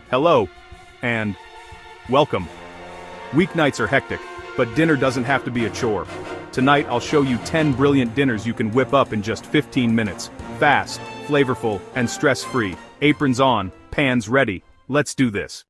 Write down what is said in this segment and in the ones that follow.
Hello, and welcome. Weeknights are hectic, but dinner doesn't have to be a chore. Tonight I'll show you 10 brilliant dinners you can whip up in just 15 minutes. Fast, flavorful, and stress-free. Aprons on, pans ready. Let's do this.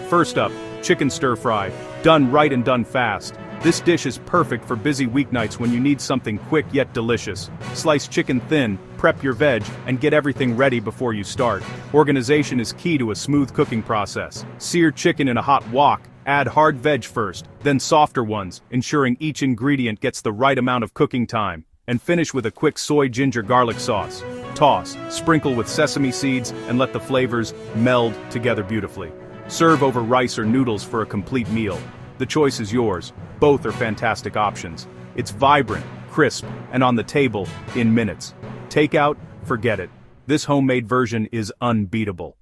First up, chicken stir-fry. Done right and done fast. This dish is perfect for busy weeknights when you need something quick yet delicious. Slice chicken thin, prep your veg, and get everything ready before you start. Organization is key to a smooth cooking process. Sear chicken in a hot wok, add hard veg first, then softer ones, ensuring each ingredient gets the right amount of cooking time. And finish with a quick soy ginger garlic sauce. Toss, sprinkle with sesame seeds, and let the flavors meld together beautifully. Serve over rice or noodles for a complete meal. The choice is yours. Both are fantastic options. It's vibrant, crisp, and on the table in minutes. Takeout? Forget it. This homemade version is unbeatable.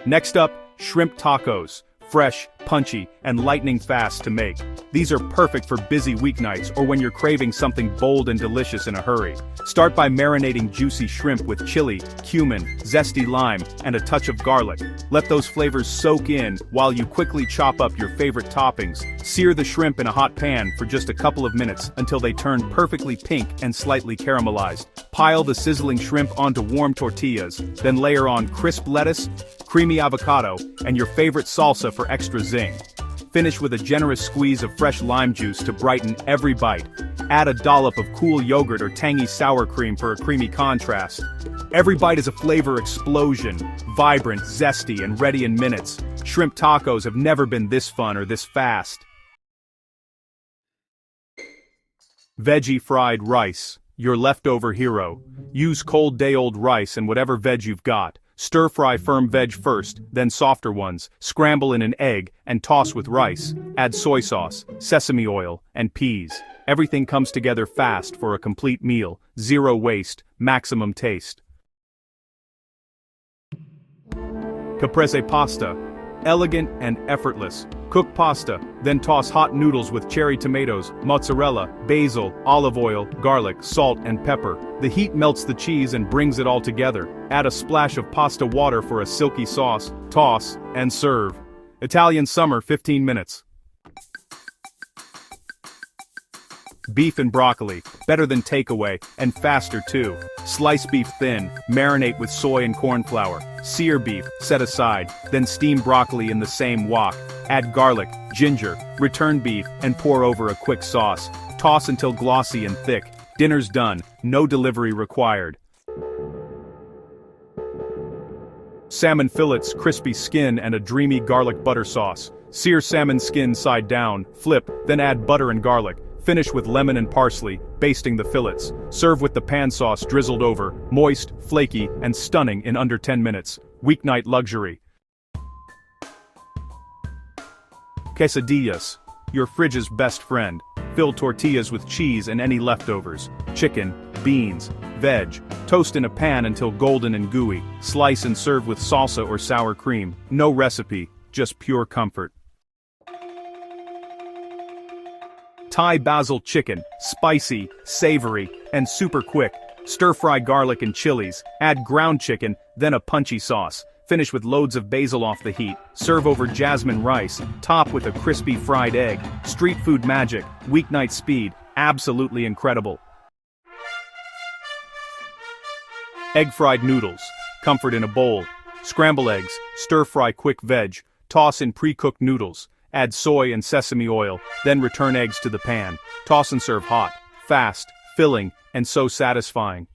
Next up, shrimp tacos. Fresh, punchy, and lightning fast to make. These are perfect for busy weeknights or when you're craving something bold and delicious in a hurry. Start by marinating juicy shrimp with chili, cumin, zesty lime, and a touch of garlic. Let those flavors soak in while you quickly chop up your favorite toppings. Sear the shrimp in a hot pan for just a couple of minutes until they turn perfectly pink and slightly caramelized. Pile the sizzling shrimp onto warm tortillas, then layer on crisp lettuce, creamy avocado, and your favorite salsa for extra zing. Finish with a generous squeeze of fresh lime juice to brighten every bite. Add a dollop of cool yogurt or tangy sour cream for a creamy contrast. Every bite is a flavor explosion, vibrant, zesty, and ready in minutes. Shrimp tacos have never been this fun or this fast. Veggie fried rice, your leftover hero. Use cold day-old rice and whatever veg you've got. Stir-fry firm veg first, then softer ones, scramble in an egg, and toss with rice. Add soy sauce, sesame oil, and peas. Everything comes together fast for a complete meal, zero waste, maximum taste. Caprese pasta. Elegant and effortless. Cook pasta, then toss hot noodles with cherry tomatoes, mozzarella, basil, olive oil, garlic, salt, and pepper. The heat melts the cheese and brings it all together. Add a splash of pasta water for a silky sauce, toss, and serve. Italian summer, 15 minutes. Beef and broccoli, better than takeaway, and faster too. Slice beef thin, marinate with soy and corn flour. Sear beef, set aside, then steam broccoli in the same wok. Add garlic, ginger, return beef, and pour over a quick sauce. Toss until glossy and thick. Dinner's done, no delivery required. Salmon fillets, crispy skin, and a dreamy garlic butter sauce. Sear salmon skin side down, flip, then add butter and garlic. Finish with lemon and parsley, basting the fillets. Serve with the pan sauce drizzled over, moist, flaky, and stunning in under 10 minutes. Weeknight luxury. Quesadillas, your fridge's best friend. Fill tortillas with cheese and any leftovers. Chicken, beans, veg. Toast in a pan until golden and gooey. Slice and serve with salsa or sour cream. No recipe, just pure comfort. Thai basil chicken, spicy, savory, and super quick. Stir-fry garlic and chilies, add ground chicken, then a punchy sauce. Finish with loads of basil off the heat. Serve over jasmine rice, top with a crispy fried egg. Street food magic, weeknight speed, absolutely incredible. Egg-fried noodles, comfort in a bowl. Scramble eggs, stir-fry quick veg, toss in pre-cooked noodles. Add soy and sesame oil, then return eggs to the pan. Toss and serve hot, fast, filling, and so satisfying.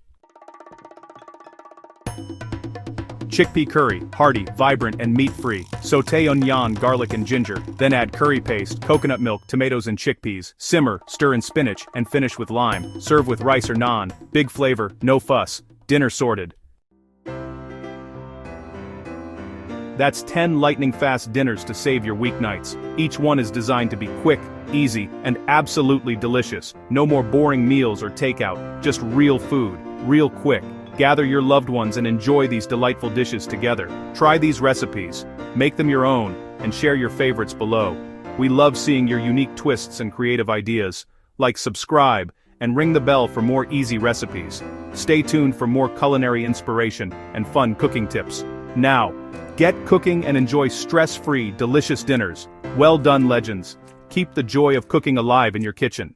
Chickpea curry, hearty, vibrant, and meat-free. Sauté onion, garlic, and ginger, then add curry paste, coconut milk, tomatoes, and chickpeas. Simmer, stir in spinach, and finish with lime. Serve with rice or naan. Big flavor, no fuss. Dinner sorted. That's 10 lightning-fast dinners to save your weeknights. Each one is designed to be quick, easy, and absolutely delicious. No more boring meals or takeout, just real food, real quick. Gather your loved ones and enjoy these delightful dishes together. Try these recipes, make them your own, and share your favorites below. We love seeing your unique twists and creative ideas. Like, subscribe, and ring the bell for more easy recipes. Stay tuned for more culinary inspiration and fun cooking tips. Now, get cooking and enjoy stress-free, delicious dinners. Well done, legends. Keep the joy of cooking alive in your kitchen.